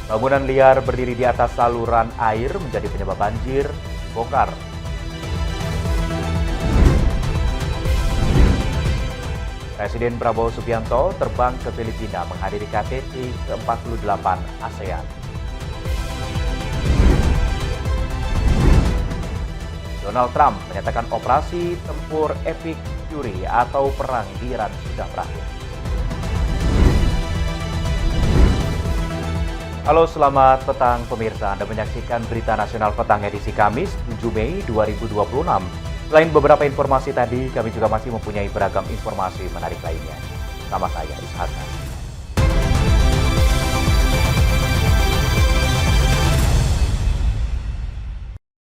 Bangunan liar berdiri di atas saluran air menjadi penyebab banjir dibongkar. Presiden Prabowo Subianto terbang ke Filipina menghadiri KTT ke-48 ASEAN. Donald Trump menyatakan operasi tempur Epic Fury atau perang di Iran sudah berakhir. Halo, selamat petang pemirsa. Anda menyaksikan Berita Nasional Petang edisi Kamis 7 Mei 2026. Selain beberapa informasi tadi, kami juga masih mempunyai beragam informasi menarik lainnya. Sama saya, Ishak.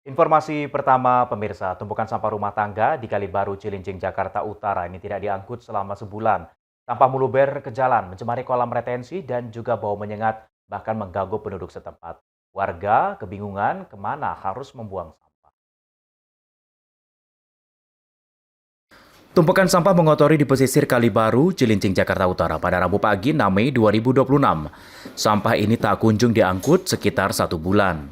Informasi pertama, pemirsa, tumpukan sampah rumah tangga di Kalibaru, Cilincing, Jakarta Utara ini tidak diangkut selama sebulan. Sampah meluber ke jalan, mencemari kolam retensi dan juga bau menyengat, bahkan mengganggu penduduk setempat. Warga kebingungan kemana harus membuang sampah. Tumpukan sampah mengotori di pesisir Kalibaru, Cilincing, Jakarta Utara pada Rabu pagi 6 Mei 2026. Sampah ini tak kunjung diangkut sekitar 1 bulan.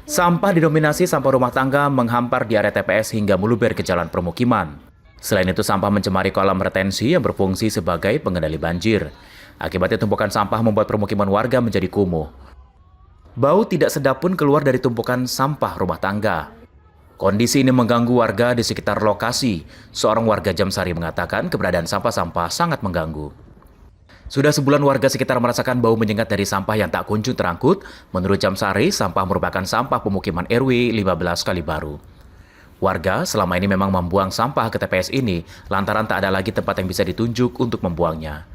Sampah didominasi sampah rumah tangga menghampar di area TPS hingga meluber ke jalan permukiman. Selain itu, sampah mencemari kolam retensi yang berfungsi sebagai pengendali banjir. Akibatnya tumpukan sampah membuat permukiman warga menjadi kumuh. Bau tidak sedap pun keluar dari tumpukan sampah rumah tangga. Kondisi ini mengganggu warga di sekitar lokasi. Seorang warga Jamsari mengatakan keberadaan sampah-sampah sangat mengganggu. Sudah sebulan warga sekitar merasakan bau menyengat dari sampah yang tak kunjung terangkut. Menurut Jamsari, sampah merupakan sampah pemukiman RW 15 Kalibaru. Warga selama ini memang membuang sampah ke TPS ini lantaran tak ada lagi tempat yang bisa ditunjuk untuk membuangnya.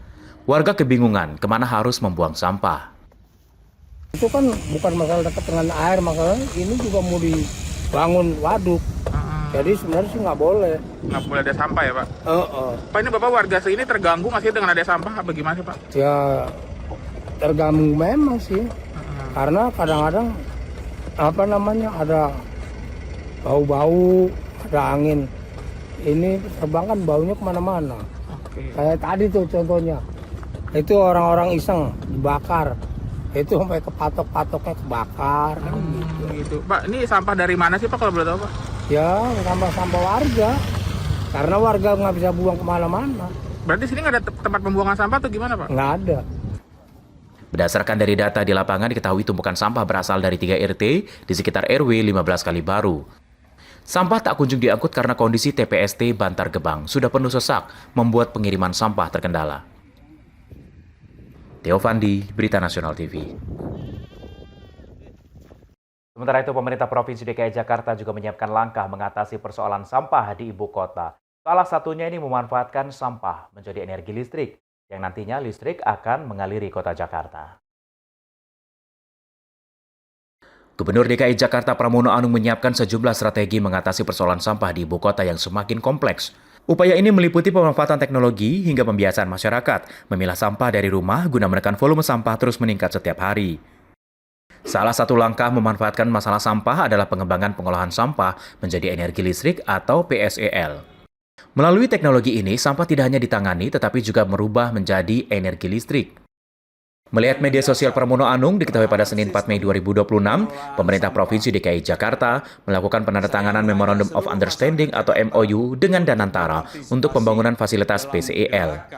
Warga kebingungan kemana harus membuang sampah. Itu kan bukan masalah dekat dengan air, masalah ini juga mau dibangun waduk. Jadi sebenarnya sih nggak boleh. Nggak boleh ada sampah ya Pak? Pak, ini Bapak warga sini terganggu masih dengan ada sampah apa gimana sih Pak? Ya terganggu memang sih. Karena kadang-kadang ada bau-bau, ada angin. Ini terbang kan baunya kemana-mana. Kayak tadi tuh contohnya. Itu orang-orang iseng dibakar, itu sampai kepatok-patoknya kebakar kan gitu. Pak, ini sampah dari mana sih Pak kalau boleh tahu Pak? Ya sampah warga, karena warga nggak bisa buang kemana-mana. Berarti sini nggak ada tempat pembuangan sampah atau gimana Pak? Nggak ada. Berdasarkan dari data di lapangan diketahui tumpukan sampah berasal dari 3 RT di sekitar RW 15 Kalibaru. Sampah tak kunjung diangkut karena kondisi TPST Bantar Gebang sudah penuh sesak, membuat pengiriman sampah terkendala. Theo Fandi, Berita Nasional TV. Sementara itu, pemerintah Provinsi DKI Jakarta juga menyiapkan langkah mengatasi persoalan sampah di ibu kota. Salah satunya ini memanfaatkan sampah menjadi energi listrik, yang nantinya listrik akan mengaliri kota Jakarta. Gubernur DKI Jakarta Pramono Anung menyiapkan sejumlah strategi mengatasi persoalan sampah di ibu kota yang semakin kompleks. Upaya ini meliputi pemanfaatan teknologi hingga pembiasaan masyarakat memilah sampah dari rumah guna menekan volume sampah terus meningkat setiap hari. Salah satu langkah memanfaatkan masalah sampah adalah pengembangan pengolahan sampah menjadi energi listrik atau PSEL. Melalui teknologi ini, sampah tidak hanya ditangani tetapi juga merubah menjadi energi listrik. Melihat media sosial Pramono Anung diketahui pada Senin 4 Mei 2026, pemerintah Provinsi DKI Jakarta melakukan penandatanganan Memorandum of Understanding atau MOU dengan Danantara untuk pembangunan fasilitas PSEL.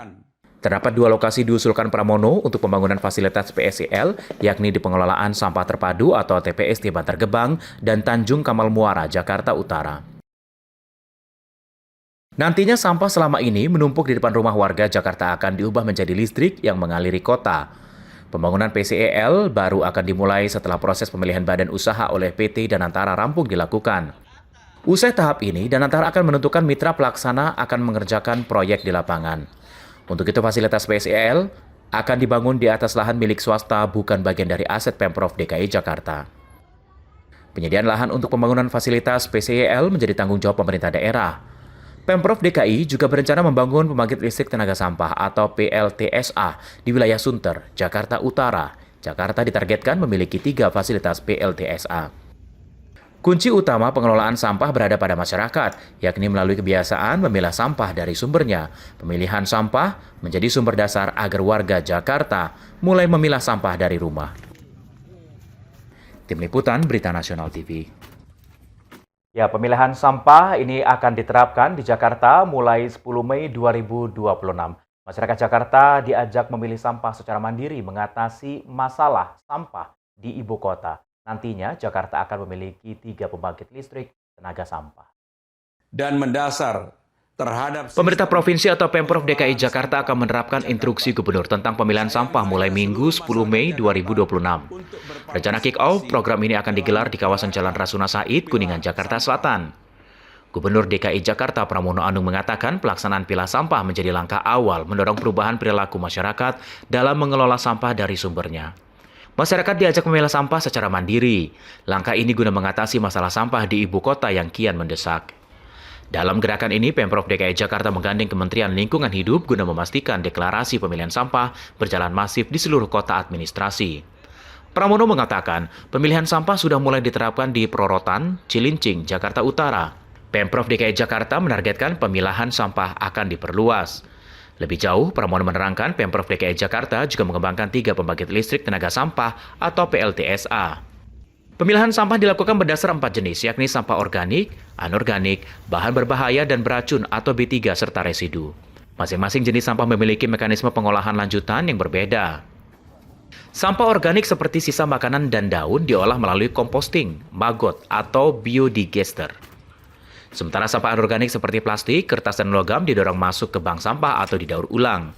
Terdapat 2 lokasi diusulkan Pramono untuk pembangunan fasilitas PSEL, yakni di Pengelolaan Sampah Terpadu atau TPST Bantar Gebang dan Tanjung Kamal Muara, Jakarta Utara. Nantinya sampah selama ini menumpuk di depan rumah warga Jakarta akan diubah menjadi listrik yang mengaliri kota. Pembangunan PSEL baru akan dimulai setelah proses pemilihan badan usaha oleh PT Danantara rampung dilakukan. Usai tahap ini, Danantara akan menentukan mitra pelaksana akan mengerjakan proyek di lapangan. Untuk itu, fasilitas PSEL akan dibangun di atas lahan milik swasta bukan bagian dari aset Pemprov DKI Jakarta. Penyediaan lahan untuk pembangunan fasilitas PSEL menjadi tanggung jawab pemerintah daerah. Pemprov DKI juga berencana membangun pembangkit listrik tenaga sampah atau PLTSA di wilayah Sunter, Jakarta Utara. Jakarta ditargetkan memiliki 3 fasilitas PLTSA. Kunci utama pengelolaan sampah berada pada masyarakat, yakni melalui kebiasaan memilah sampah dari sumbernya. Pemilihan sampah menjadi sumber dasar agar warga Jakarta mulai memilah sampah dari rumah. Tim Liputan Berita Nasional TV. Ya, pemilihan sampah ini akan diterapkan di Jakarta mulai 10 Mei 2026. Masyarakat Jakarta diajak memilih sampah secara mandiri mengatasi masalah sampah di ibu kota. Nantinya Jakarta akan memiliki 3 pembangkit listrik tenaga sampah. Dan mendasar terhadap Pemerintah Provinsi atau Pemprov DKI Jakarta akan menerapkan instruksi gubernur tentang pemilihan sampah mulai Minggu 10 Mei 2026. Rencana kick-off program ini akan digelar di kawasan Jalan Rasuna Said, Kuningan, Jakarta Selatan. Gubernur DKI Jakarta Pramono Anung mengatakan pelaksanaan pilah sampah menjadi langkah awal mendorong perubahan perilaku masyarakat dalam mengelola sampah dari sumbernya. Masyarakat diajak memilah sampah secara mandiri. Langkah ini guna mengatasi masalah sampah di ibu kota yang kian mendesak. Dalam gerakan ini, Pemprov DKI Jakarta menggandeng Kementerian Lingkungan Hidup guna memastikan deklarasi pemilihan sampah berjalan masif di seluruh kota administrasi. Pramono mengatakan, pemilihan sampah sudah mulai diterapkan di Prorotan, Cilincing, Jakarta Utara. Pemprov DKI Jakarta menargetkan pemilahan sampah akan diperluas. Lebih jauh, Pramono menerangkan Pemprov DKI Jakarta juga mengembangkan 3 pembangkit listrik tenaga sampah atau PLTSA. Pemilahan sampah dilakukan berdasar 4 jenis, yakni sampah organik, anorganik, bahan berbahaya, dan beracun atau B3 serta residu. Masing-masing jenis sampah memiliki mekanisme pengolahan lanjutan yang berbeda. Sampah organik seperti sisa makanan dan daun diolah melalui composting, maggot, atau biodigester. Sementara sampah anorganik seperti plastik, kertas, dan logam didorong masuk ke bank sampah atau didaur ulang.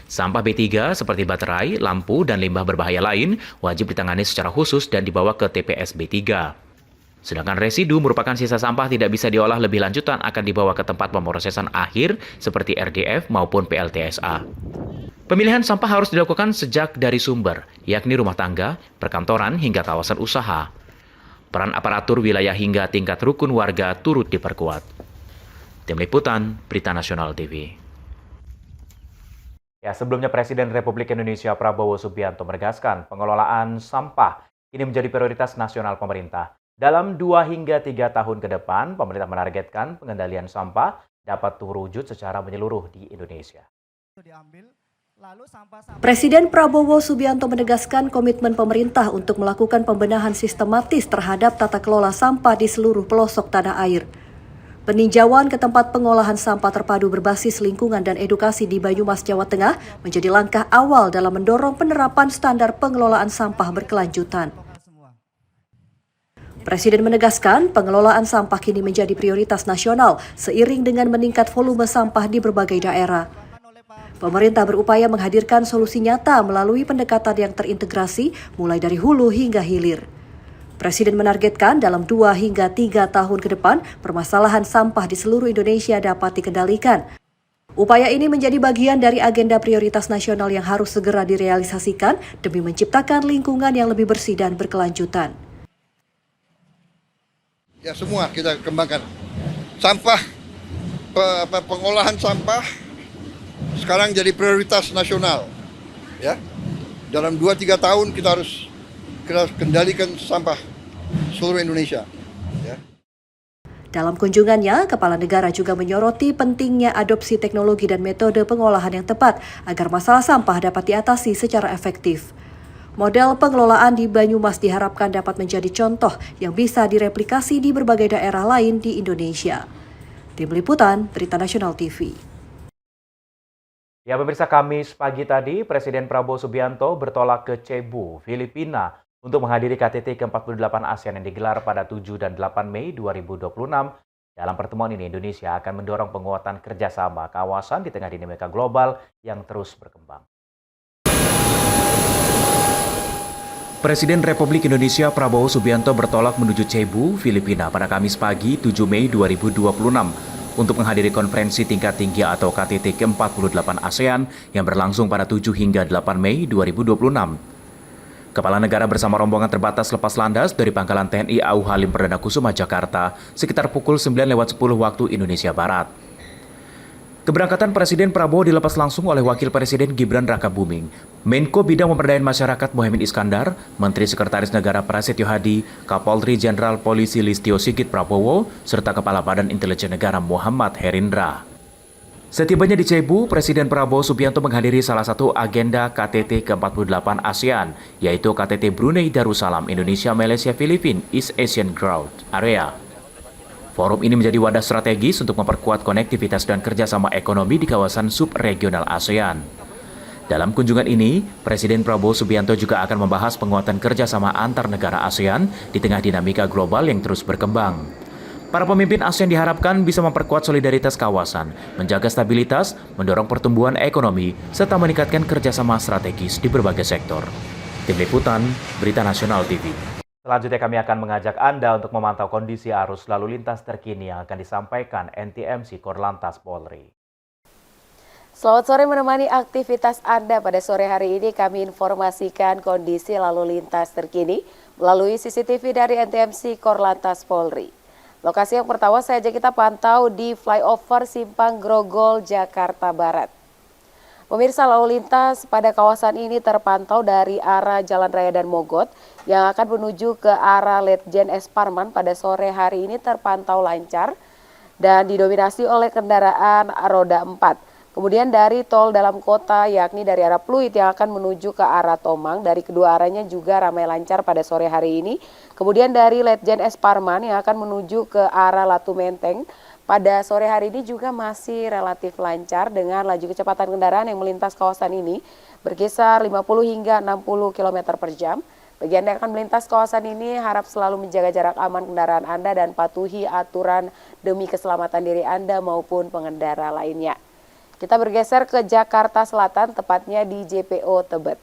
Sampah B3 seperti baterai, lampu, dan limbah berbahaya lain wajib ditangani secara khusus dan dibawa ke TPS B3. Sedangkan residu merupakan sisa sampah tidak bisa diolah lebih lanjutan akan dibawa ke tempat pemrosesan akhir seperti RDF maupun PLTSA. Pemilihan sampah harus dilakukan sejak dari sumber, yakni rumah tangga, perkantoran, hingga kawasan usaha. Peran aparatur wilayah hingga tingkat rukun warga turut diperkuat. Tim Liputan Berita Nasional TV. Ya, sebelumnya Presiden Republik Indonesia Prabowo Subianto menegaskan pengelolaan sampah ini menjadi prioritas nasional pemerintah. Dalam 2 hingga 3 tahun ke depan, pemerintah menargetkan pengendalian sampah dapat terwujud secara menyeluruh di Indonesia. Presiden Prabowo Subianto menegaskan komitmen pemerintah untuk melakukan pembenahan sistematis terhadap tata kelola sampah di seluruh pelosok tanah air. Peninjauan ke tempat pengolahan sampah terpadu berbasis lingkungan dan edukasi di Banyumas, Jawa Tengah menjadi langkah awal dalam mendorong penerapan standar pengelolaan sampah berkelanjutan. Presiden menegaskan pengelolaan sampah kini menjadi prioritas nasional seiring dengan meningkat volume sampah di berbagai daerah. Pemerintah berupaya menghadirkan solusi nyata melalui pendekatan yang terintegrasi mulai dari hulu hingga hilir. Presiden menargetkan dalam 2 hingga 3 tahun ke depan, permasalahan sampah di seluruh Indonesia dapat dikendalikan. Upaya ini menjadi bagian dari agenda prioritas nasional yang harus segera direalisasikan demi menciptakan lingkungan yang lebih bersih dan berkelanjutan. Ya, semua kita kembangkan. Sampah, pengolahan sampah sekarang jadi prioritas nasional. Ya, dalam 2-3 tahun kita harus kendalikan sampah seluruh Indonesia. Ya. Dalam kunjungannya, Kepala Negara juga menyoroti pentingnya adopsi teknologi dan metode pengolahan yang tepat agar masalah sampah dapat diatasi secara efektif. Model pengelolaan di Banyumas diharapkan dapat menjadi contoh yang bisa direplikasi di berbagai daerah lain di Indonesia. Tim Liputan Berita Nasional TV. Ya, pemirsa, Kamis pagi tadi, Presiden Prabowo Subianto bertolak ke Cebu, Filipina, untuk menghadiri KTT ke-48 ASEAN yang digelar pada 7 dan 8 Mei 2026. Dalam pertemuan ini, Indonesia akan mendorong penguatan kerjasama kawasan di tengah dinamika global yang terus berkembang. Presiden Republik Indonesia Prabowo Subianto bertolak menuju Cebu, Filipina pada Kamis pagi 7 Mei 2026 untuk menghadiri konferensi tingkat tinggi atau KTT ke-48 ASEAN yang berlangsung pada 7 hingga 8 Mei 2026. Kepala negara bersama rombongan terbatas lepas landas dari Pangkalan TNI AU Halim Perdana Kusuma, Jakarta, sekitar pukul 9.10 waktu Indonesia Barat. Keberangkatan Presiden Prabowo dilepas langsung oleh Wakil Presiden Gibran Rakabuming, Menko Bidang Pemberdayaan Masyarakat Muhaimin Iskandar, Menteri Sekretaris Negara Prasetyo Hadi, Kapolri Jenderal Polisi Listio Sigit Prabowo, serta Kepala Badan Intelijen Negara Muhammad Herindra. Setibanya di Cebu, Presiden Prabowo Subianto menghadiri salah satu agenda KTT ke-48 ASEAN, yaitu KTT Brunei Darussalam Indonesia Malaysia Filipina East Asian Growth Area. Forum ini menjadi wadah strategis untuk memperkuat konektivitas dan kerjasama ekonomi di kawasan subregional ASEAN. Dalam kunjungan ini, Presiden Prabowo Subianto juga akan membahas penguatan kerjasama antar negara ASEAN di tengah dinamika global yang terus berkembang. Para pemimpin ASEAN diharapkan bisa memperkuat solidaritas kawasan, menjaga stabilitas, mendorong pertumbuhan ekonomi, serta meningkatkan kerjasama strategis di berbagai sektor. Tim Liputan, Berita Nasional TV. Selanjutnya kami akan mengajak Anda untuk memantau kondisi arus lalu lintas terkini yang akan disampaikan NTMC Korlantas Polri. Selamat sore, menemani aktivitas Anda pada sore hari ini kami informasikan kondisi lalu lintas terkini melalui CCTV dari NTMC Korlantas Polri. Lokasi yang pertama saja kita pantau di flyover Simpang Grogol, Jakarta Barat. Pemirsa, lalu lintas pada kawasan ini terpantau dari arah Jalan Raya dan Mogot yang akan menuju ke arah Letjen S. Parman pada sore hari ini terpantau lancar dan didominasi oleh kendaraan roda 4. Kemudian dari tol dalam kota yakni dari arah Pluit yang akan menuju ke arah Tomang, dari kedua arahnya juga ramai lancar pada sore hari ini. Kemudian dari Letjen S. Parman yang akan menuju ke arah Latu Menteng pada sore hari ini juga masih relatif lancar dengan laju kecepatan kendaraan yang melintas kawasan ini berkisar 50 hingga 60 km per jam. Bagi Anda yang akan melintas kawasan ini harap selalu menjaga jarak aman kendaraan Anda dan patuhi aturan demi keselamatan diri Anda maupun pengendara lainnya. Kita bergeser ke Jakarta Selatan, tepatnya di JPO Tebet.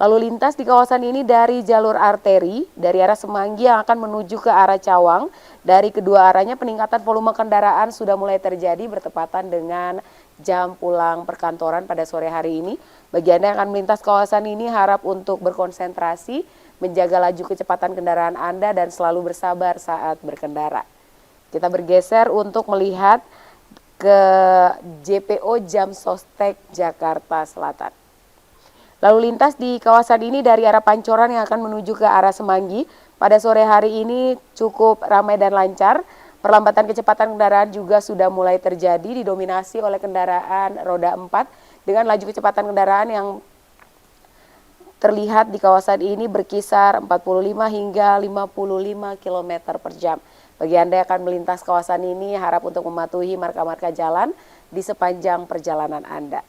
Lalu lintas di kawasan ini dari jalur arteri, dari arah Semanggi yang akan menuju ke arah Cawang. Dari kedua arahnya peningkatan volume kendaraan sudah mulai terjadi bertepatan dengan jam pulang perkantoran pada sore hari ini. Bagi Anda yang akan melintas kawasan ini harap untuk berkonsentrasi, menjaga laju kecepatan kendaraan Anda dan selalu bersabar saat berkendara. Kita bergeser untuk melihat ke JPO Jam Sostek Jakarta Selatan. Lalu lintas di kawasan ini dari arah Pancoran yang akan menuju ke arah Semanggi pada sore hari ini cukup ramai dan lancar. Perlambatan kecepatan kendaraan juga sudah mulai terjadi didominasi oleh kendaraan roda 4 dengan laju kecepatan kendaraan yang terlihat di kawasan ini berkisar 45 hingga 55 km per jam. Bagi Anda yang akan melintas kawasan ini, harap untuk mematuhi marka-marka jalan di sepanjang perjalanan Anda.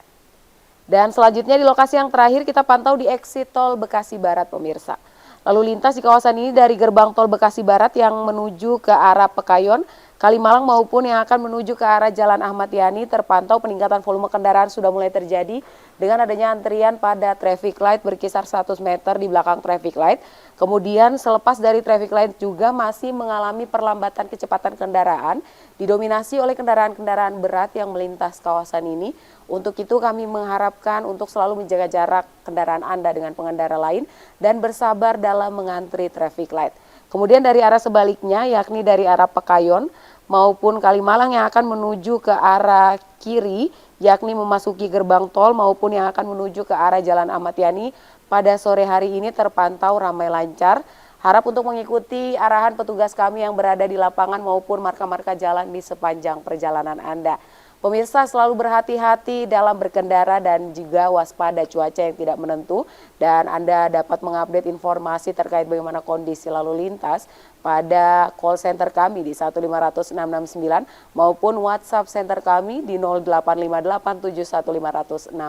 Dan selanjutnya di lokasi yang terakhir kita pantau di exit tol Bekasi Barat, pemirsa. Lalu lintas di kawasan ini dari gerbang tol Bekasi Barat yang menuju ke arah Pekayon, Kalimalang maupun yang akan menuju ke arah Jalan Ahmad Yani terpantau peningkatan volume kendaraan sudah mulai terjadi dengan adanya antrian pada traffic light berkisar 100 meter di belakang traffic light. Kemudian selepas dari traffic light juga masih mengalami perlambatan kecepatan kendaraan didominasi oleh kendaraan-kendaraan berat yang melintas kawasan ini. Untuk itu kami mengharapkan untuk selalu menjaga jarak kendaraan Anda dengan pengendara lain dan bersabar dalam mengantri traffic light. Kemudian dari arah sebaliknya yakni dari arah Pekayon maupun Kalimalang yang akan menuju ke arah kiri yakni memasuki gerbang tol maupun yang akan menuju ke arah Jalan Ahmad Yani pada sore hari ini terpantau ramai lancar. Harap untuk mengikuti arahan petugas kami yang berada di lapangan maupun marka-marka jalan di sepanjang perjalanan Anda. Pemirsa selalu berhati-hati dalam berkendara dan juga waspada cuaca yang tidak menentu. Dan Anda dapat mengupdate informasi terkait bagaimana kondisi lalu lintas pada call center kami di 1500669 maupun WhatsApp center kami di 085871500669.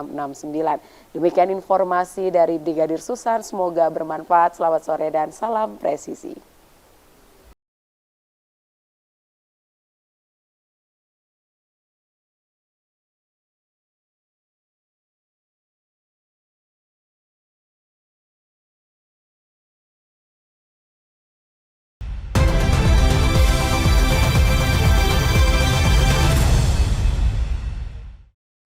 Demikian informasi dari Brigadir Susan, semoga bermanfaat. Selamat sore dan salam presisi.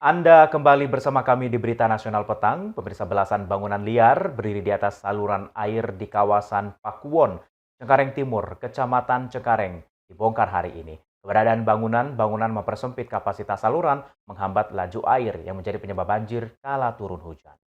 Anda kembali bersama kami di Berita Nasional Petang. Pemirsa, belasan bangunan liar berdiri di atas saluran air di kawasan Pakuwon, Cengkareng Timur, Kecamatan Cengkareng, dibongkar hari ini. Keberadaan bangunan mempersempit kapasitas saluran, menghambat laju air yang menjadi penyebab banjir kala turun hujan.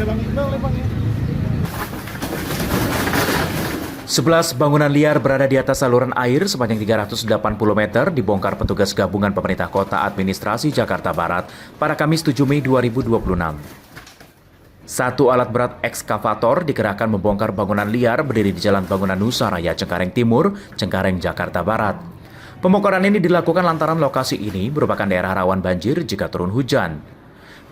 11 bangunan liar berada di atas saluran air sepanjang 380 meter dibongkar petugas gabungan pemerintah kota administrasi Jakarta Barat pada Kamis 7 Mei 2026. Satu alat berat ekskavator dikerahkan membongkar bangunan liar berdiri di Jalan Bangunan Nusa Raya Cengkareng Timur, Cengkareng, Jakarta Barat. Pembongkaran ini dilakukan lantaran lokasi ini merupakan daerah rawan banjir jika turun hujan.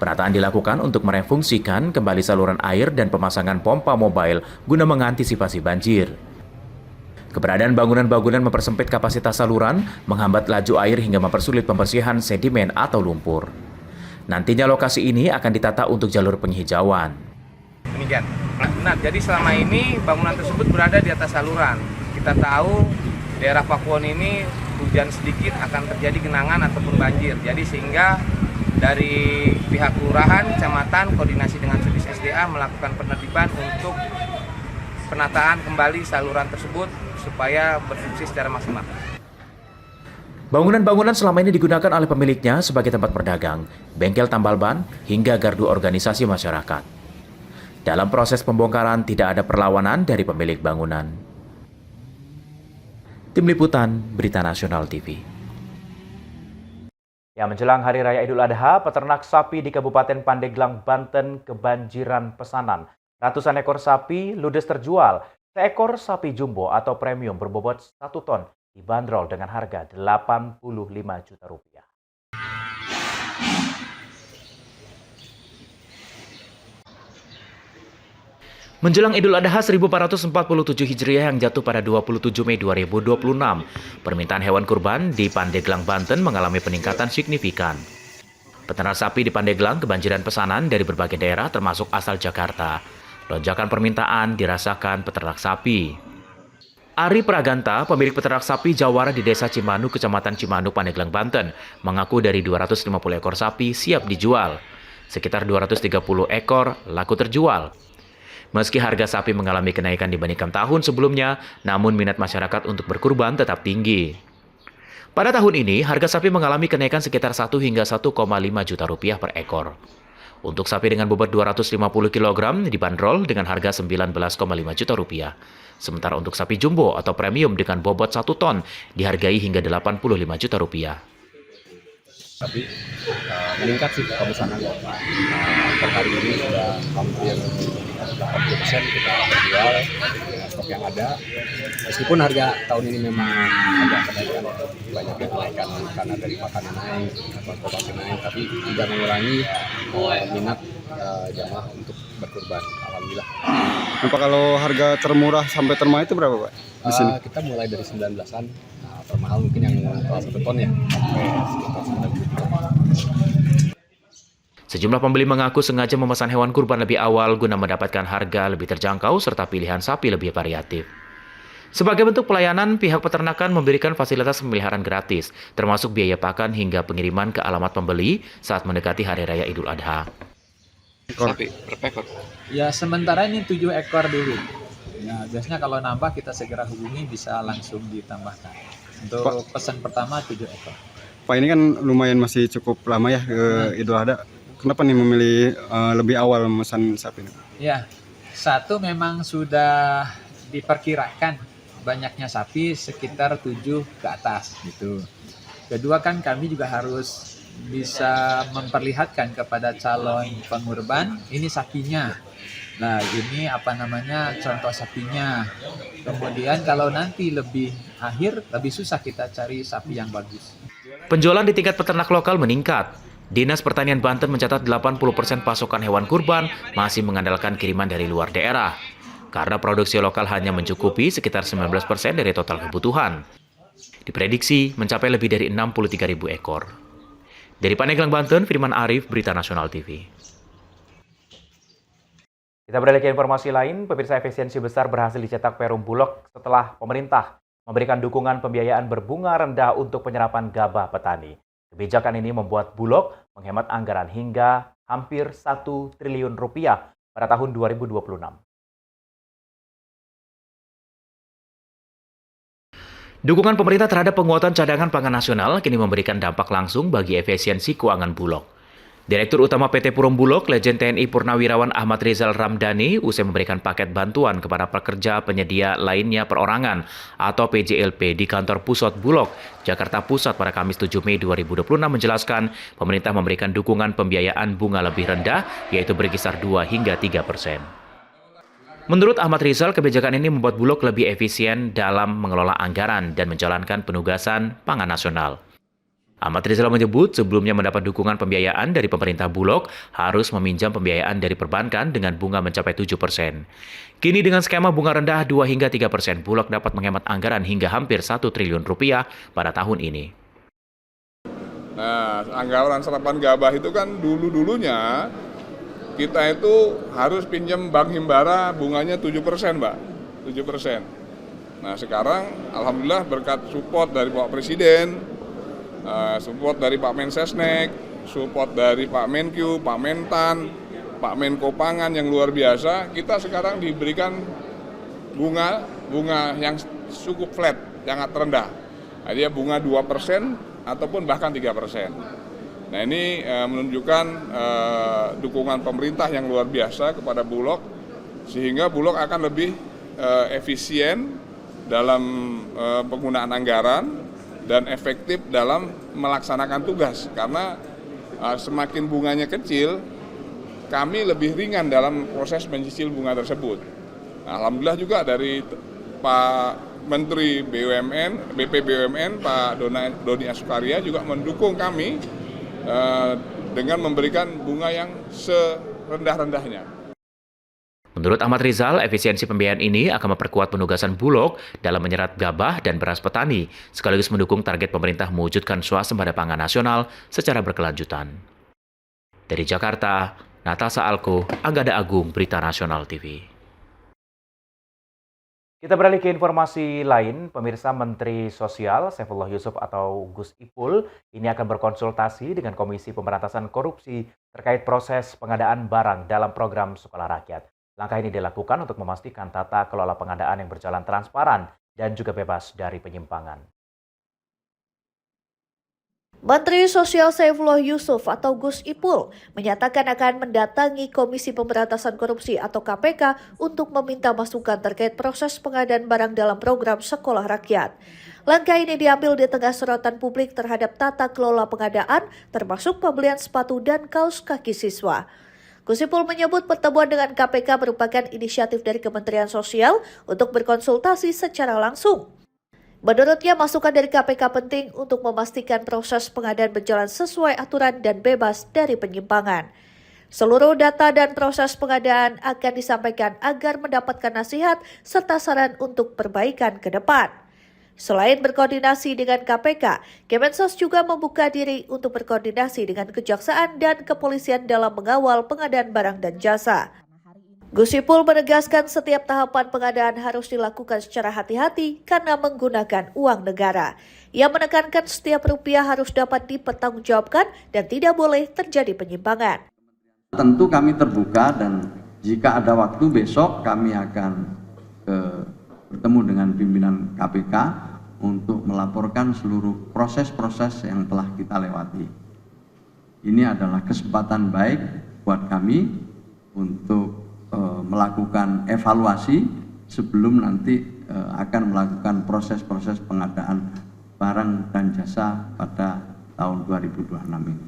Penataan dilakukan untuk merefungsikan kembali saluran air dan pemasangan pompa mobile guna mengantisipasi banjir. Keberadaan bangunan-bangunan mempersempit kapasitas saluran, menghambat laju air hingga mempersulit pembersihan sedimen atau lumpur. Nantinya lokasi ini akan ditata untuk jalur penghijauan. Demikian. Nah, jadi selama ini bangunan tersebut berada di atas saluran. Kita tahu daerah Pakuwon ini hujan sedikit akan terjadi genangan ataupun banjir. Jadi sehingga dari pihak kelurahan, kecamatan, koordinasi dengan Sudis SDA melakukan penertiban untuk penataan kembali saluran tersebut supaya berfungsi secara maksimal. Bangunan-bangunan selama ini digunakan oleh pemiliknya sebagai tempat berdagang, bengkel tambal ban, hingga gardu organisasi masyarakat. Dalam proses pembongkaran tidak ada perlawanan dari pemilik bangunan. Tim Liputan, Berita Nasional TV. Ya, menjelang Hari Raya Idul Adha, peternak sapi di Kabupaten Pandeglang, Banten kebanjiran pesanan. Ratusan ekor sapi ludes terjual. Seekor sapi jumbo atau premium berbobot 1 ton dibanderol dengan harga Rp85 juta. Menjelang Idul Adha 1447 Hijriah yang jatuh pada 27 Mei 2026, permintaan hewan kurban di Pandeglang, Banten mengalami peningkatan signifikan. Peternak sapi di Pandeglang kebanjiran pesanan dari berbagai daerah termasuk asal Jakarta. Lonjakan permintaan dirasakan peternak sapi. Ari Praganta, pemilik peternak sapi Jawara di Desa Cimanuk, Kecamatan Cimanuk, Pandeglang, Banten, mengaku dari 250 ekor sapi siap dijual. Sekitar 230 ekor laku terjual. Meski harga sapi mengalami kenaikan dibandingkan tahun sebelumnya, namun minat masyarakat untuk berkurban tetap tinggi. Pada tahun ini, harga sapi mengalami kenaikan sekitar 1 hingga 1,5 juta rupiah per ekor. Untuk sapi dengan bobot 250 kg dibanderol dengan harga 19,5 juta rupiah. Sementara untuk sapi jumbo atau premium dengan bobot 1 ton dihargai hingga 85 juta rupiah. Tapi meningkat sih pemesanan. Per hari ini sudah hampir 80% kita jual dengan stok yang ada. Meskipun harga tahun ini memang agak kenaikan, banyak yang kenaikan karena dari makanan naik, transportasi naik, tapi tidak mengurangi minat jamaah untuk berkurban. Alhamdulillah. Apa kalau harga termurah sampai termahal itu berapa, Pak? Di sini? Kita mulai dari 19-an. Termahal mungkin yang 1 ton ya, sampai sekitar 9 juta. Sejumlah pembeli mengaku sengaja memesan hewan kurban lebih awal guna mendapatkan harga lebih terjangkau serta pilihan sapi lebih variatif. Sebagai bentuk pelayanan, pihak peternakan memberikan fasilitas pemeliharaan gratis, termasuk biaya pakan hingga pengiriman ke alamat pembeli saat mendekati Hari Raya Idul Adha. Sapi berapa ekor? Ya sementara ini 7 ekor dulu. Ya biasanya kalau nambah kita segera hubungi bisa langsung ditambahkan. Untuk pesan pertama 7 ekor. Pak, ini kan lumayan masih cukup lama ya Idul Adha. Kenapa nih memilih lebih awal memesan sapi ini? Ya, satu memang sudah diperkirakan banyaknya sapi sekitar 7 ke atas gitu. Kedua kan kami juga harus bisa memperlihatkan kepada calon pengurban ini sapinya. Nah ini contoh sapinya. Kemudian kalau nanti lebih susah kita cari sapi yang bagus. Penjualan di tingkat peternak lokal meningkat. Dinas Pertanian Banten mencatat 80% pasokan hewan kurban masih mengandalkan kiriman dari luar daerah. Karena produksi lokal hanya mencukupi sekitar 19% dari total kebutuhan. Diprediksi mencapai lebih dari 63.000 ekor. Dari Pandeglang, Banten, Firman Arif, Berita Nasional TV. Kita beralih ke informasi lain, pemirsa, efisiensi besar berhasil dicetak Perum Bulog setelah pemerintah memberikan dukungan pembiayaan berbunga rendah untuk penyerapan gabah petani. Kebijakan ini membuat Bulog menghemat anggaran hingga hampir 1 triliun rupiah pada tahun 2026. Dukungan pemerintah terhadap penguatan cadangan pangan nasional kini memberikan dampak langsung bagi efisiensi keuangan Bulog. Direktur Utama PT Perumbulok, Legend TNI Purnawirawan Ahmad Rizal Ramdhani, usai memberikan paket bantuan kepada pekerja penyedia lainnya perorangan atau PJLP di kantor Pusat Bulog, Jakarta Pusat pada Kamis 7 Mei 2026 menjelaskan pemerintah memberikan dukungan pembiayaan bunga lebih rendah, yaitu berkisar 2 hingga 3%. Menurut Ahmad Rizal, kebijakan ini membuat Bulog lebih efisien dalam mengelola anggaran dan menjalankan penugasan pangan nasional. Ahmad Rizal menyebut sebelumnya mendapat dukungan pembiayaan dari pemerintah Bulog harus meminjam pembiayaan dari perbankan dengan bunga mencapai 7%. Kini dengan skema bunga rendah 2 hingga 3%, Bulog dapat menghemat anggaran hingga hampir 1 triliun rupiah pada tahun ini. Nah, anggaran serapan gabah itu kan dulu-dulunya kita itu harus pinjam Bank Himbara bunganya 7%, Mbak. 7%. Nah, sekarang alhamdulillah berkat support dari Bapak Presiden, support dari Pak Mensesnek, support dari Pak Menkyu, Pak Mentan, Pak Menko Pangan yang luar biasa, kita sekarang diberikan bunga yang cukup flat, sangat rendah. Nah, dia bunga 2% ataupun bahkan 3%. Nah, ini menunjukkan dukungan pemerintah yang luar biasa kepada Bulog, sehingga Bulog akan lebih efisien dalam penggunaan anggaran dan efektif dalam melaksanakan tugas, karena semakin bunganya kecil, kami lebih ringan dalam proses mencicil bunga tersebut. Nah, alhamdulillah juga dari Pak Menteri BUMN, BP BUMN, Pak Doni Asukaria juga mendukung kami dengan memberikan bunga yang serendah-rendahnya. Menurut Ahmad Rizal, efisiensi pembiayaan ini akan memperkuat penugasan Bulog dalam menyerap gabah dan beras petani, sekaligus mendukung target pemerintah mewujudkan swasembada pangan nasional secara berkelanjutan. Dari Jakarta, Natasha Alko, Anggada Agung, Berita Nasional TV. Kita beralih ke informasi lain, pemirsa. Menteri Sosial Saifullah Yusuf atau Gus Ipul ini akan berkonsultasi dengan Komisi Pemberantasan Korupsi terkait proses pengadaan barang dalam program Sekolah Rakyat. Langkah ini dilakukan untuk memastikan tata kelola pengadaan yang berjalan transparan dan juga bebas dari penyimpangan. Menteri Sosial Saifullah Yusuf atau Gus Ipul menyatakan akan mendatangi Komisi Pemberantasan Korupsi atau KPK untuk meminta masukan terkait proses pengadaan barang dalam program Sekolah Rakyat. Langkah ini diambil di tengah sorotan publik terhadap tata kelola pengadaan, termasuk pembelian sepatu dan kaos kaki siswa. Gus Ipul menyebut pertemuan dengan KPK merupakan inisiatif dari Kementerian Sosial untuk berkonsultasi secara langsung. Menurutnya, masukan dari KPK penting untuk memastikan proses pengadaan berjalan sesuai aturan dan bebas dari penyimpangan. Seluruh data dan proses pengadaan akan disampaikan agar mendapatkan nasihat serta saran untuk perbaikan ke depan. Selain berkoordinasi dengan KPK, Kemensos juga membuka diri untuk berkoordinasi dengan Kejaksaan dan Kepolisian dalam mengawal pengadaan barang dan jasa. Gus Ipul menegaskan setiap tahapan pengadaan harus dilakukan secara hati-hati karena menggunakan uang negara. Ia menekankan setiap rupiah harus dapat dipertanggungjawabkan dan tidak boleh terjadi penyimpangan. Tentu kami terbuka dan jika ada waktu besok kami akan bertemu dengan pimpinan KPK untuk melaporkan seluruh proses-proses yang telah kita lewati. Ini adalah kesempatan baik buat kami untuk melakukan evaluasi sebelum nanti akan melakukan proses-proses pengadaan barang dan jasa pada tahun 2026 ini.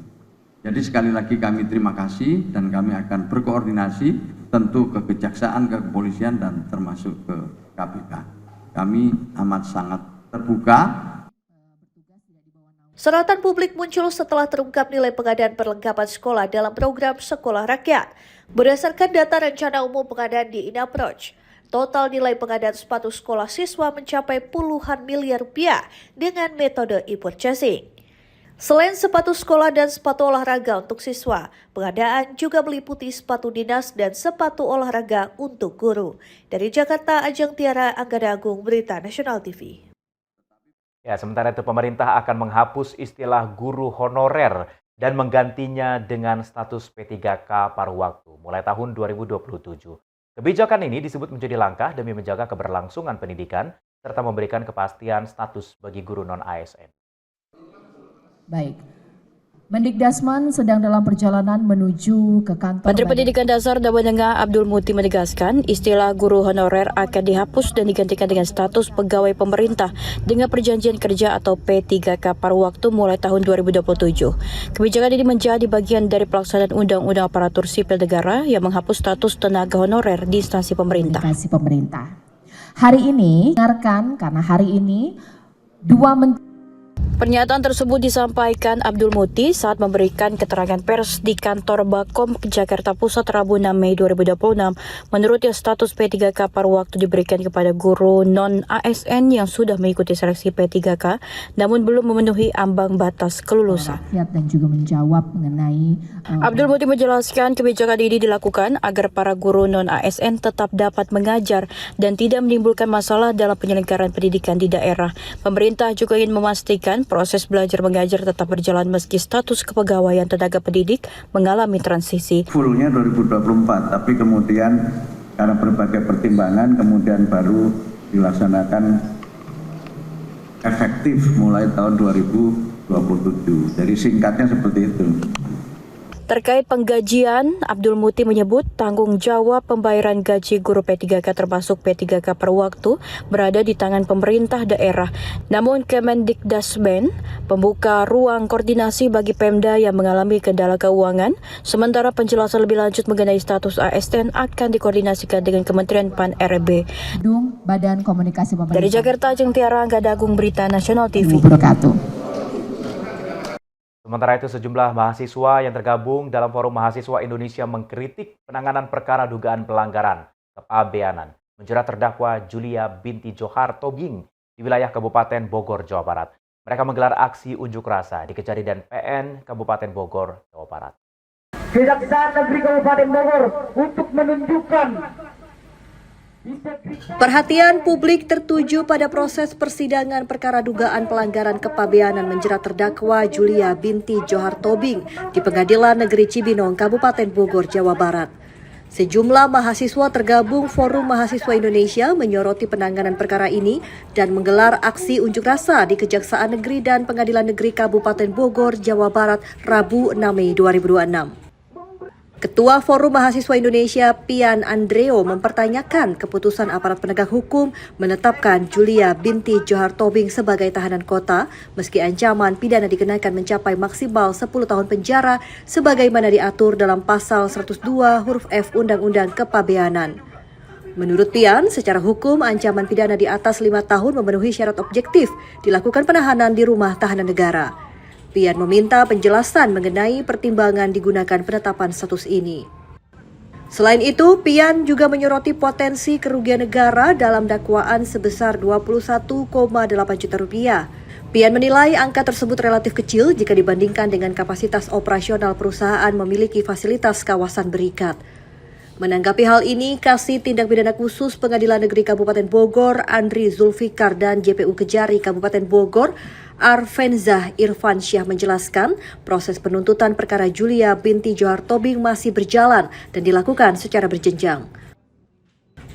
Jadi sekali lagi kami terima kasih dan kami akan berkoordinasi tentu ke Kejaksaan, ke Kepolisian dan termasuk ke KPK. Kami amat sangat terbuka. Sorotan publik muncul setelah terungkap nilai pengadaan perlengkapan sekolah dalam program Sekolah Rakyat. Berdasarkan data rencana umum pengadaan di InApproach, total nilai pengadaan sepatu sekolah siswa mencapai puluhan miliar rupiah dengan metode e-purchasing. Selain sepatu sekolah dan sepatu olahraga untuk siswa, pengadaan juga meliputi sepatu dinas dan sepatu olahraga untuk guru. Dari Jakarta, Ajeng Tiara, Anggada Agung, Berita Nasional TV. Ya, sementara itu pemerintah akan menghapus istilah guru honorer dan menggantinya dengan status P3K paruh waktu mulai tahun 2027. Kebijakan ini disebut menjadi langkah demi menjaga keberlangsungan pendidikan serta memberikan kepastian status bagi guru non-ASN. Baik, Mendikdasman sedang dalam perjalanan menuju ke kantor. Menteri Pendidikan Dasar dan Menengah Abdul Muti menegaskan istilah guru honorer akan dihapus dan digantikan dengan status pegawai pemerintah dengan perjanjian kerja atau P3K paruh waktu mulai tahun 2027. Kebijakan ini menjadi bagian dari pelaksanaan Undang-Undang Aparatur Sipil Negara yang menghapus status tenaga honorer di instansi pemerintah. Hari ini, karena hari ini dua menteri. Pernyataan tersebut disampaikan Abdul Muti saat memberikan keterangan pers di kantor Bakom Jakarta Pusat Rabu 6 Mei 2026. Menurutnya status P3K paruh waktu diberikan kepada guru non-ASN yang sudah mengikuti seleksi P3K namun belum memenuhi ambang batas kelulusan. Dan juga menjawab mengenai Abdul Muti menjelaskan kebijakan ini dilakukan agar para guru non-ASN tetap dapat mengajar dan tidak menimbulkan masalah dalam penyelenggaraan pendidikan di daerah. Pemerintah juga ingin memastikan proses belajar mengajar tetap berjalan meski status kepegawaian tenaga pendidik mengalami transisi. Fullnya 2024, tapi kemudian karena berbagai pertimbangan kemudian baru dilaksanakan efektif mulai tahun 2027. Jadi singkatnya seperti itu. Terkait penggajian, Abdul Muti menyebut tanggung jawab pembayaran gaji guru P3K termasuk P3K per waktu berada di tangan pemerintah daerah. Namun Kemendikdasmen membuka ruang koordinasi bagi Pemda yang mengalami kendala keuangan, sementara penjelasan lebih lanjut mengenai status ASN akan dikoordinasikan dengan Kementerian PAN-RB. Badan Komunikasi Pemerintah. Dari Jakarta, Ajeng Tiara, Angga Dagung, Berita Nasional TV. Sementara itu, sejumlah mahasiswa yang tergabung dalam Forum Mahasiswa Indonesia mengkritik penanganan perkara dugaan pelanggaran kepabeanan menjerat terdakwa Julia binti Johar Tobing di wilayah Kabupaten Bogor, Jawa Barat. Mereka menggelar aksi unjuk rasa di Kejari PN Kabupaten Bogor, Jawa Barat. Kejaksaan Negeri Kabupaten Bogor untuk menunjukkan perhatian publik tertuju pada proses persidangan perkara dugaan pelanggaran kepabeanan menjerat terdakwa Julia binti Johar Tobing di Pengadilan Negeri Cibinong, Kabupaten Bogor, Jawa Barat. Sejumlah mahasiswa tergabung Forum Mahasiswa Indonesia menyoroti penanganan perkara ini dan menggelar aksi unjuk rasa di Kejaksaan Negeri dan Pengadilan Negeri Kabupaten Bogor, Jawa Barat, Rabu 6 Mei 2026. Ketua Forum Mahasiswa Indonesia Pian Andreo mempertanyakan keputusan aparat penegak hukum menetapkan Julia binti Johar Tobing sebagai tahanan kota meski ancaman pidana dikenakan mencapai maksimal 10 tahun penjara sebagaimana diatur dalam pasal 102 huruf F Undang-Undang Kepabeanan. Menurut Pian, secara hukum ancaman pidana di atas 5 tahun memenuhi syarat objektif dilakukan penahanan di rumah tahanan negara. Pian meminta penjelasan mengenai pertimbangan digunakan penetapan status ini. Selain itu, Pian juga menyoroti potensi kerugian negara dalam dakwaan sebesar 21,8 juta rupiah. Pian menilai angka tersebut relatif kecil jika dibandingkan dengan kapasitas operasional perusahaan memiliki fasilitas kawasan berikat. Menanggapi hal ini, Kasih Tindak Pidana Khusus Pengadilan Negeri Kabupaten Bogor, Andri Zulfikar dan JPU Kejari Kabupaten Bogor, Arfenzah Irfansyah menjelaskan proses penuntutan perkara Julia binti Johar Tobing masih berjalan dan dilakukan secara berjenjang.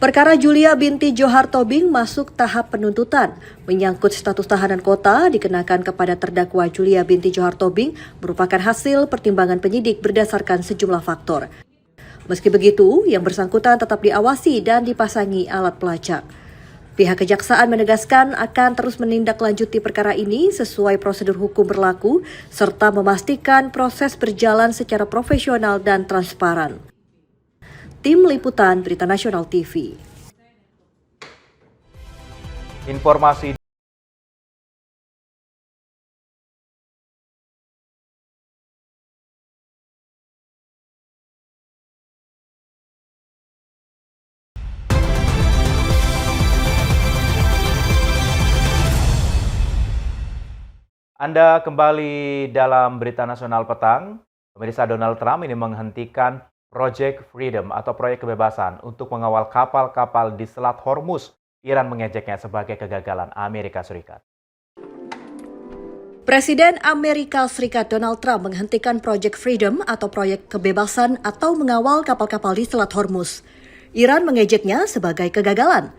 Perkara Julia binti Johar Tobing masuk tahap penuntutan. Menyangkut status tahanan kota dikenakan kepada terdakwa Julia binti Johar Tobing merupakan hasil pertimbangan penyidik berdasarkan sejumlah faktor. Meski begitu, yang bersangkutan tetap diawasi dan dipasangi alat pelacak. Pihak kejaksaan menegaskan akan terus menindaklanjuti perkara ini sesuai prosedur hukum berlaku, serta memastikan proses berjalan secara profesional dan transparan. Tim Liputan Berita Nasional TV. Informasi Anda kembali dalam Berita Nasional Petang. Pemirsa, Donald Trump ini menghentikan Project Freedom atau proyek kebebasan untuk mengawal kapal-kapal di Selat Hormuz. Iran mengejeknya sebagai kegagalan Amerika Serikat. Presiden Amerika Serikat Donald Trump menghentikan Project Freedom atau proyek kebebasan atau mengawal kapal-kapal di Selat Hormuz. Iran mengejeknya sebagai kegagalan.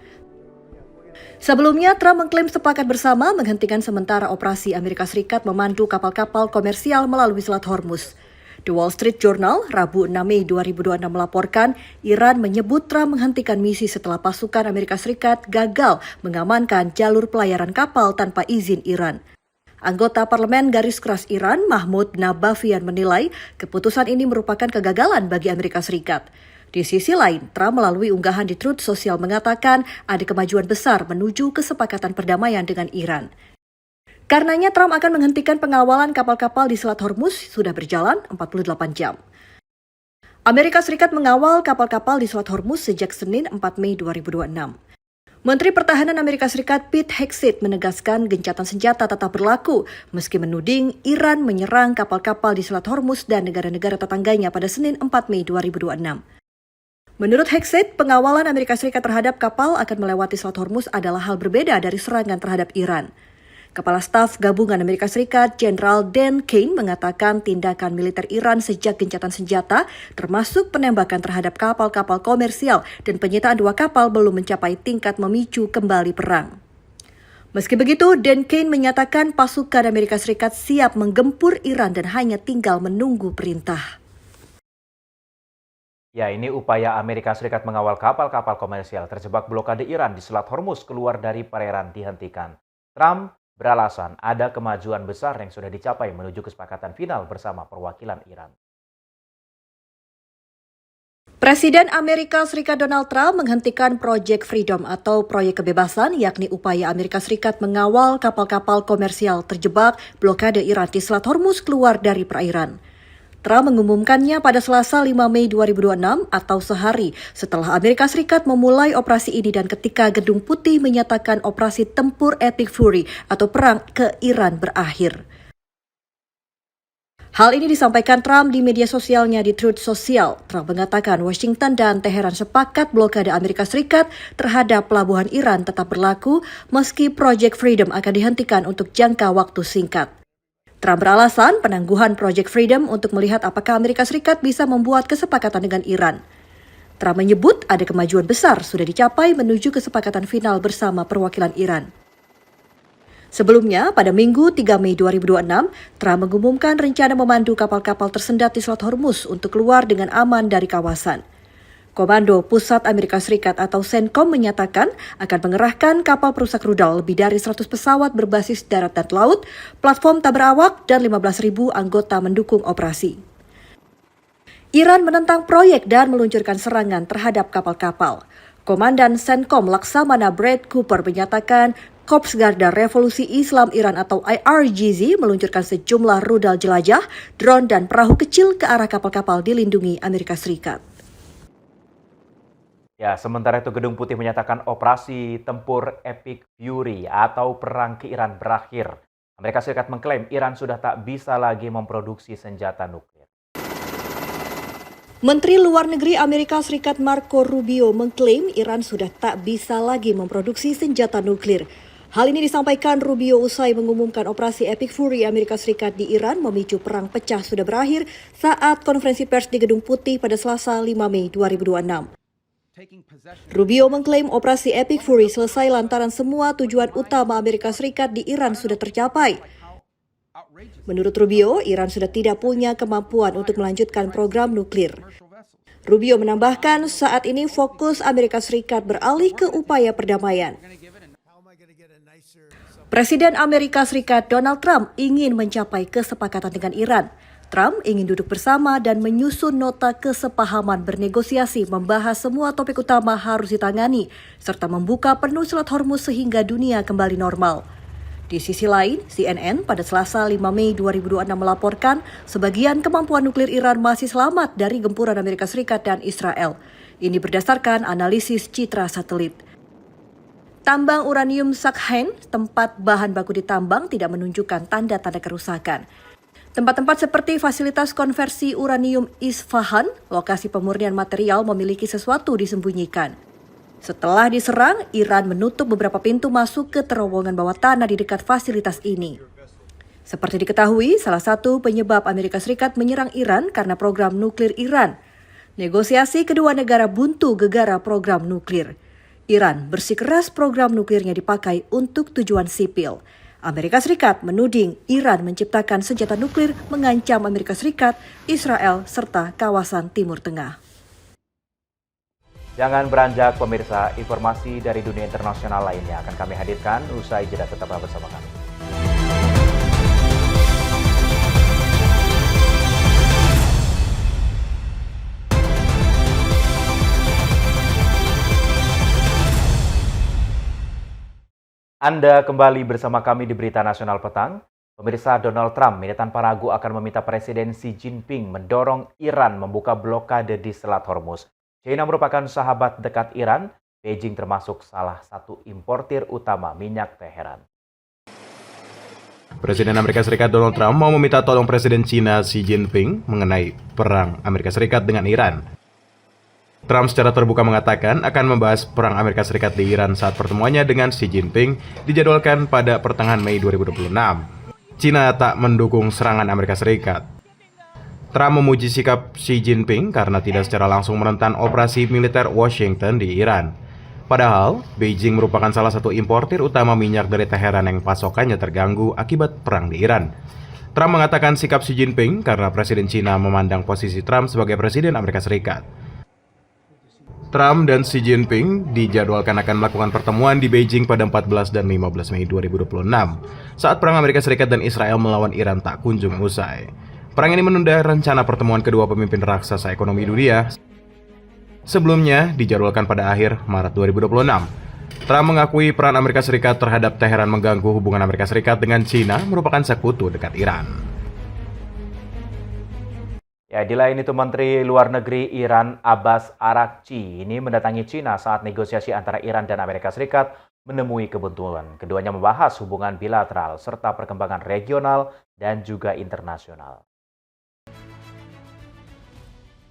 Sebelumnya, Trump mengklaim sepakat bersama menghentikan sementara operasi Amerika Serikat memandu kapal-kapal komersial melalui Selat Hormuz. The Wall Street Journal, Rabu 6 Mei 2026 melaporkan, Iran menyebut Trump menghentikan misi setelah pasukan Amerika Serikat gagal mengamankan jalur pelayaran kapal tanpa izin Iran. Anggota Parlemen Garis Keras Iran, Mahmoud Nabavian menilai keputusan ini merupakan kegagalan bagi Amerika Serikat. Di sisi lain, Trump melalui unggahan di Truth Social mengatakan ada kemajuan besar menuju kesepakatan perdamaian dengan Iran. Karenanya Trump akan menghentikan pengawalan kapal-kapal di Selat Hormuz sudah berjalan 48 jam. Amerika Serikat mengawal kapal-kapal di Selat Hormuz sejak Senin 4 Mei 2026. Menteri Pertahanan Amerika Serikat Pete Hegseth menegaskan gencatan senjata tetap berlaku meski menuding Iran menyerang kapal-kapal di Selat Hormuz dan negara-negara tetangganya pada Senin 4 Mei 2026. Menurut Hegseth, pengawalan Amerika Serikat terhadap kapal akan melewati Selat Hormuz adalah hal berbeda dari serangan terhadap Iran. Kepala Staf Gabungan Amerika Serikat, Jenderal Dan Kane mengatakan tindakan militer Iran sejak gencatan senjata, termasuk penembakan terhadap kapal-kapal komersial dan penyitaan 2 kapal belum mencapai tingkat memicu kembali perang. Meski begitu, Dan Kane menyatakan pasukan Amerika Serikat siap menggempur Iran dan hanya tinggal menunggu perintah. Ya, ini upaya Amerika Serikat mengawal kapal-kapal komersial terjebak blokade Iran di Selat Hormuz keluar dari perairan dihentikan. Trump beralasan ada kemajuan besar yang sudah dicapai menuju kesepakatan final bersama perwakilan Iran. Presiden Amerika Serikat Donald Trump menghentikan Project Freedom atau proyek kebebasan, yakni upaya Amerika Serikat mengawal kapal-kapal komersial terjebak blokade Iran di Selat Hormuz keluar dari perairan. Trump mengumumkannya pada Selasa 5 Mei 2026 atau sehari setelah Amerika Serikat memulai operasi ini dan ketika Gedung Putih menyatakan operasi tempur Epic Fury atau perang ke Iran berakhir. Hal ini disampaikan Trump di media sosialnya di Truth Social. Trump mengatakan Washington dan Teheran sepakat blokade Amerika Serikat terhadap pelabuhan Iran tetap berlaku meski Project Freedom akan dihentikan untuk jangka waktu singkat. Trump beralasan penangguhan Project Freedom untuk melihat apakah Amerika Serikat bisa membuat kesepakatan dengan Iran. Trump menyebut ada kemajuan besar sudah dicapai menuju kesepakatan final bersama perwakilan Iran. Sebelumnya, pada Minggu 3 Mei 2026, Trump mengumumkan rencana memandu kapal-kapal tersendat di Selat Hormuz untuk keluar dengan aman dari kawasan. Komando Pusat Amerika Serikat atau CENTCOM menyatakan akan mengerahkan kapal perusak rudal lebih dari 100 pesawat berbasis darat dan laut, platform tak berawak, dan 15.000 anggota mendukung operasi. Iran menentang proyek dan meluncurkan serangan terhadap kapal-kapal. Komandan CENTCOM Laksamana Brad Cooper menyatakan Korps Garda Revolusi Islam Iran atau IRGZ meluncurkan sejumlah rudal jelajah, drone, dan perahu kecil ke arah kapal-kapal dilindungi Amerika Serikat. Ya, sementara itu Gedung Putih menyatakan operasi tempur Epic Fury atau perang ke Iran berakhir. Amerika Serikat mengklaim Iran sudah tak bisa lagi memproduksi senjata nuklir. Menteri Luar Negeri Amerika Serikat Marco Rubio mengklaim Iran sudah tak bisa lagi memproduksi senjata nuklir. Hal ini disampaikan Rubio usai mengumumkan operasi Epic Fury Amerika Serikat di Iran memicu perang pecah sudah berakhir saat konferensi pers di Gedung Putih pada Selasa 5 Mei 2026. Rubio mengklaim operasi Epic Fury selesai lantaran semua tujuan utama Amerika Serikat di Iran sudah tercapai. Menurut Rubio, Iran sudah tidak punya kemampuan untuk melanjutkan program nuklir. Rubio menambahkan saat ini fokus Amerika Serikat beralih ke upaya perdamaian. Presiden Amerika Serikat Donald Trump ingin mencapai kesepakatan dengan Iran. Trump ingin duduk bersama dan menyusun nota kesepahaman bernegosiasi membahas semua topik utama harus ditangani, serta membuka penuh Selat Hormuz sehingga dunia kembali normal. Di sisi lain, CNN pada Selasa 5 Mei 2026 melaporkan sebagian kemampuan nuklir Iran masih selamat dari gempuran Amerika Serikat dan Israel. Ini berdasarkan analisis citra satelit. Tambang uranium Sakhalin, tempat bahan baku ditambang, tidak menunjukkan tanda-tanda kerusakan. Tempat-tempat seperti fasilitas konversi uranium Isfahan, lokasi pemurnian material memiliki sesuatu disembunyikan. Setelah diserang, Iran menutup beberapa pintu masuk ke terowongan bawah tanah di dekat fasilitas ini. Seperti diketahui, salah satu penyebab Amerika Serikat menyerang Iran karena program nuklir Iran. Negosiasi kedua negara buntu gegara program nuklir. Iran bersikeras program nuklirnya dipakai untuk tujuan sipil. Amerika Serikat menuding Iran menciptakan senjata nuklir mengancam Amerika Serikat, Israel, serta kawasan Timur Tengah. Jangan beranjak pemirsa, informasi dari dunia internasional lainnya akan kami hadirkan usai jeda, tetaplah bersama kami. Anda kembali bersama kami di Berita Nasional Petang. Pemirsa, Donald Trump ini tanpa ragu akan meminta Presiden Xi Jinping mendorong Iran membuka blokade di Selat Hormuz. China merupakan sahabat dekat Iran. Beijing termasuk salah satu importir utama minyak Teheran. Presiden Amerika Serikat Donald Trump mau meminta tolong Presiden China Xi Jinping mengenai perang Amerika Serikat dengan Iran. Trump secara terbuka mengatakan akan membahas perang Amerika Serikat di Iran saat pertemuannya dengan Xi Jinping dijadwalkan pada pertengahan Mei 2026. China tak mendukung serangan Amerika Serikat. Trump memuji sikap Xi Jinping karena tidak secara langsung menentang operasi militer Washington di Iran. Padahal, Beijing merupakan salah satu importir utama minyak dari Teheran yang pasokannya terganggu akibat perang di Iran. Trump mengatakan sikap Xi Jinping karena Presiden China memandang posisi Trump sebagai Presiden Amerika Serikat. Trump dan Xi Jinping dijadwalkan akan melakukan pertemuan di Beijing pada 14 dan 15 Mei 2026 saat perang Amerika Serikat dan Israel melawan Iran tak kunjung usai. Perang ini menunda rencana pertemuan kedua pemimpin raksasa ekonomi dunia. Sebelumnya dijadwalkan pada akhir Maret 2026. Trump mengakui peran Amerika Serikat terhadap Teheran mengganggu hubungan Amerika Serikat dengan China merupakan sekutu dekat Iran. Ya, di lain itu Menteri Luar Negeri Iran Abbas Araghchi ini mendatangi China saat negosiasi antara Iran dan Amerika Serikat menemui kebuntuan. Keduanya membahas hubungan bilateral serta perkembangan regional dan juga internasional.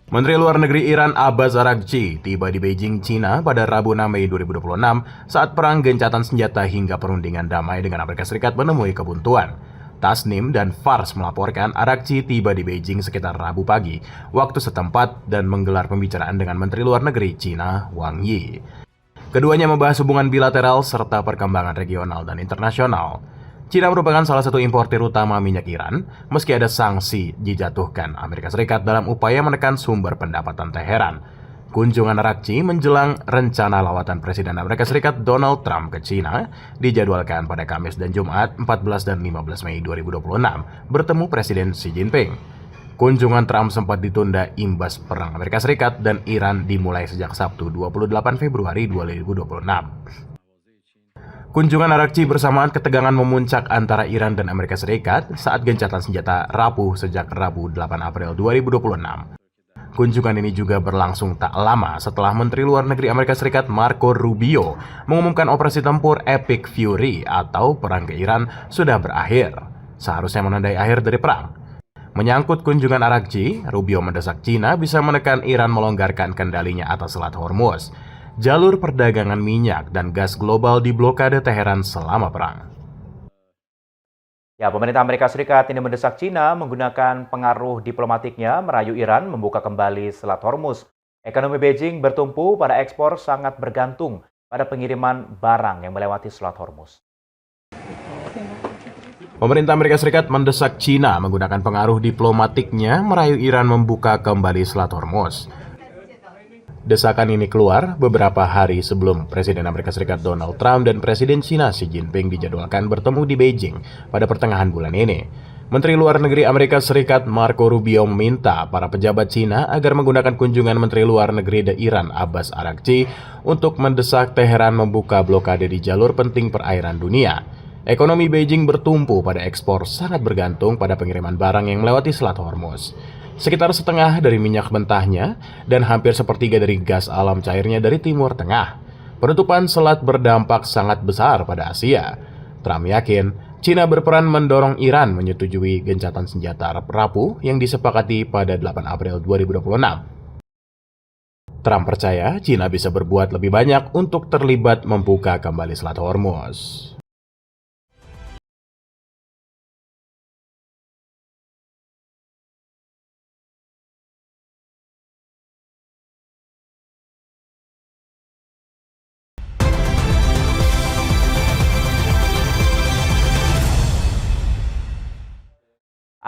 Menteri Luar Negeri Iran Abbas Araghchi tiba di Beijing, China pada Rabu 6 Mei 2026 saat perang gencatan senjata hingga perundingan damai dengan Amerika Serikat menemui kebuntuan. Tasnim dan Fars melaporkan Araghchi tiba di Beijing sekitar Rabu pagi, waktu setempat dan menggelar pembicaraan dengan Menteri Luar Negeri China Wang Yi. Keduanya membahas hubungan bilateral serta perkembangan regional dan internasional. China merupakan salah satu importir utama minyak Iran, meski ada sanksi dijatuhkan Amerika Serikat dalam upaya menekan sumber pendapatan Teheran. Kunjungan Araghchi menjelang rencana lawatan Presiden Amerika Serikat Donald Trump ke China dijadwalkan pada Kamis dan Jumat 14 dan 15 Mei 2026 bertemu Presiden Xi Jinping. Kunjungan Trump sempat ditunda imbas perang Amerika Serikat dan Iran dimulai sejak Sabtu 28 Februari 2026. Kunjungan Araghchi bersamaan ketegangan memuncak antara Iran dan Amerika Serikat saat gencatan senjata rapuh sejak Rabu 8 April 2026. Kunjungan ini juga berlangsung tak lama setelah Menteri Luar Negeri Amerika Serikat Marco Rubio mengumumkan operasi tempur Epic Fury atau perang ke Iran sudah berakhir, seharusnya menandai akhir dari perang. Menyangkut kunjungan Araghchi, Rubio mendesak China bisa menekan Iran melonggarkan kendalinya atas Selat Hormuz, jalur perdagangan minyak dan gas global di blokade Teheran selama perang. Ya, pemerintah Amerika Serikat ini mendesak China menggunakan pengaruh diplomatiknya merayu Iran membuka kembali Selat Hormuz. Ekonomi Beijing bertumpu pada ekspor sangat bergantung pada pengiriman barang yang melewati Selat Hormuz. Pemerintah Amerika Serikat mendesak China menggunakan pengaruh diplomatiknya merayu Iran membuka kembali Selat Hormuz. Desakan ini keluar beberapa hari sebelum Presiden Amerika Serikat Donald Trump dan Presiden China Xi Jinping dijadwalkan bertemu di Beijing pada pertengahan bulan ini. Menteri Luar Negeri Amerika Serikat Marco Rubio meminta para pejabat China agar menggunakan kunjungan Menteri Luar Negeri Iran Abbas Araghchi untuk mendesak Teheran membuka blokade di jalur penting perairan dunia. Ekonomi Beijing bertumpu pada ekspor sangat bergantung pada pengiriman barang yang melewati Selat Hormuz. Sekitar setengah dari minyak mentahnya dan hampir sepertiga dari gas alam cairnya dari Timur Tengah. Penutupan selat berdampak sangat besar pada Asia. Trump yakin China berperan mendorong Iran menyetujui gencatan senjata rapuh yang disepakati pada 8 April 2026. Trump percaya China bisa berbuat lebih banyak untuk terlibat membuka kembali Selat Hormuz.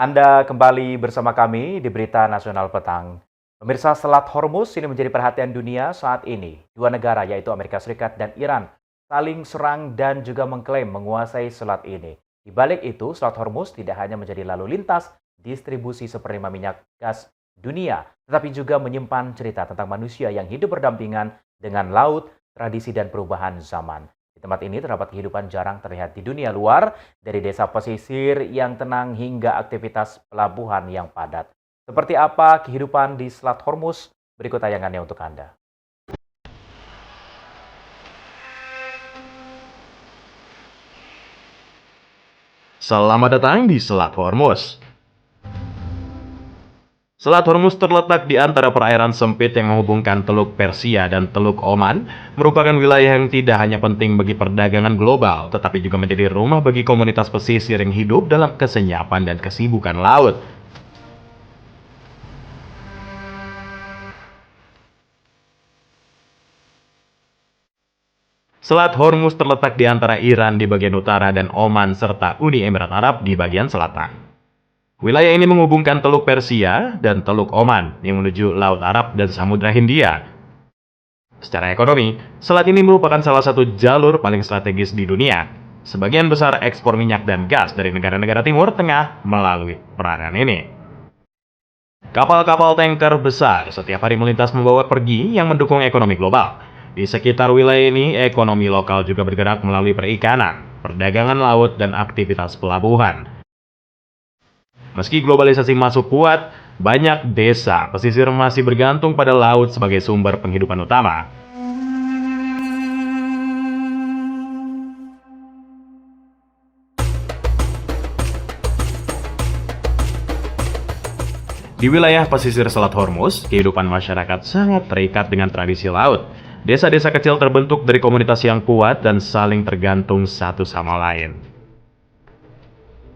Anda kembali bersama kami di Berita Nasional Petang. Pemirsa, Selat Hormuz ini menjadi perhatian dunia saat ini. Dua negara yaitu Amerika Serikat dan Iran saling serang dan juga mengklaim menguasai selat ini. Di balik itu, Selat Hormuz tidak hanya menjadi lalu lintas distribusi seperlima minyak gas dunia, tetapi juga menyimpan cerita tentang manusia yang hidup berdampingan dengan laut, tradisi, dan perubahan zaman. Di tempat ini terdapat kehidupan jarang terlihat di dunia luar, dari desa pesisir yang tenang hingga aktivitas pelabuhan yang padat. Seperti apa kehidupan di Selat Hormuz? Berikut tayangannya untuk Anda. Selamat datang di Selat Hormuz. Selat Hormuz terletak di antara perairan sempit yang menghubungkan Teluk Persia dan Teluk Oman, merupakan wilayah yang tidak hanya penting bagi perdagangan global, tetapi juga menjadi rumah bagi komunitas pesisir yang hidup dalam kesenyapan dan kesibukan laut. Selat Hormuz terletak di antara Iran di bagian utara dan Oman serta Uni Emirat Arab di bagian selatan. Wilayah ini menghubungkan Teluk Persia dan Teluk Oman yang menuju Laut Arab dan Samudra Hindia. Secara ekonomi, selat ini merupakan salah satu jalur paling strategis di dunia. Sebagian besar ekspor minyak dan gas dari negara-negara Timur Tengah melalui perairan ini. Kapal-kapal tanker besar setiap hari melintas membawa pergi yang mendukung ekonomi global. Di sekitar wilayah ini, ekonomi lokal juga bergerak melalui perikanan, perdagangan laut, dan aktivitas pelabuhan. Meski globalisasi masuk kuat, banyak desa pesisir masih bergantung pada laut sebagai sumber penghidupan utama. Di wilayah pesisir Selat Hormuz, kehidupan masyarakat sangat terikat dengan tradisi laut. Desa-desa kecil terbentuk dari komunitas yang kuat dan saling tergantung satu sama lain.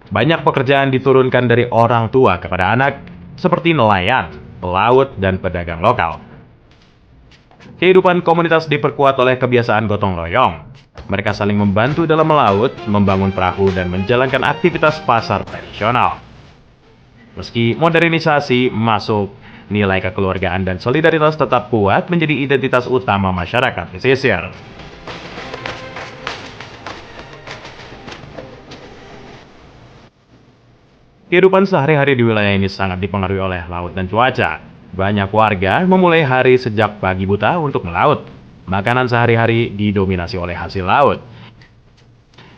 Banyak pekerjaan diturunkan dari orang tua kepada anak, seperti nelayan, pelaut, dan pedagang lokal. Kehidupan komunitas diperkuat oleh kebiasaan gotong royong. Mereka saling membantu dalam melaut, membangun perahu, dan menjalankan aktivitas pasar tradisional. Meski modernisasi masuk, nilai kekeluargaan dan solidaritas tetap kuat menjadi identitas utama masyarakat pesisir. Kehidupan sehari-hari di wilayah ini sangat dipengaruhi oleh laut dan cuaca. Banyak warga memulai hari sejak pagi buta untuk melaut. Makanan sehari-hari didominasi oleh hasil laut.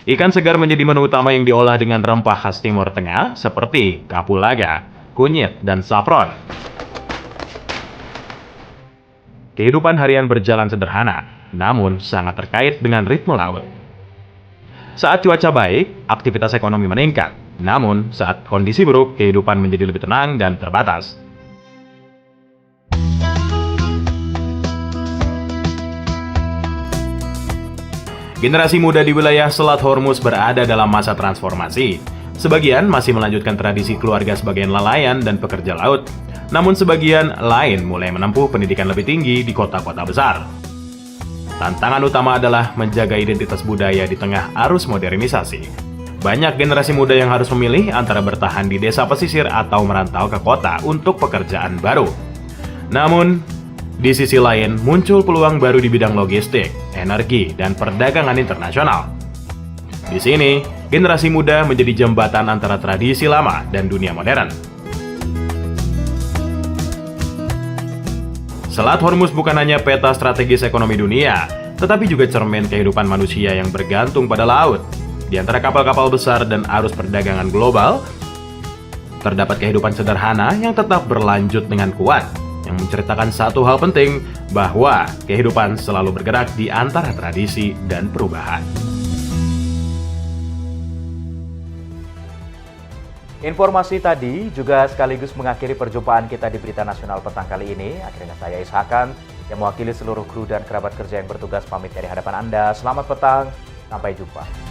Ikan segar menjadi menu utama yang diolah dengan rempah khas Timur Tengah seperti kapulaga, kunyit, dan saffron. Kehidupan harian berjalan sederhana, namun sangat terkait dengan ritme laut. Saat cuaca baik, aktivitas ekonomi meningkat. Namun, saat kondisi buruk, kehidupan menjadi lebih tenang dan terbatas. Generasi muda di wilayah Selat Hormuz berada dalam masa transformasi. Sebagian masih melanjutkan tradisi keluarga sebagai nelayan dan pekerja laut. Namun sebagian lain mulai menempuh pendidikan lebih tinggi di kota-kota besar. Tantangan utama adalah menjaga identitas budaya di tengah arus modernisasi. Banyak generasi muda yang harus memilih antara bertahan di desa pesisir atau merantau ke kota untuk pekerjaan baru. Namun, di sisi lain muncul peluang baru di bidang logistik, energi, dan perdagangan internasional. Di sini, generasi muda menjadi jembatan antara tradisi lama dan dunia modern. Selat Hormuz bukan hanya peta strategis ekonomi dunia, tetapi juga cermin kehidupan manusia yang bergantung pada laut. Di antara kapal-kapal besar dan arus perdagangan global, terdapat kehidupan sederhana yang tetap berlanjut dengan kuat, yang menceritakan satu hal penting, bahwa kehidupan selalu bergerak di antara tradisi dan perubahan. Informasi tadi juga sekaligus mengakhiri perjumpaan kita di Berita Nasional Petang kali ini. Akhirnya saya Ishakan yang mewakili seluruh kru dan kerabat kerja yang bertugas pamit dari hadapan Anda. Selamat petang, sampai jumpa.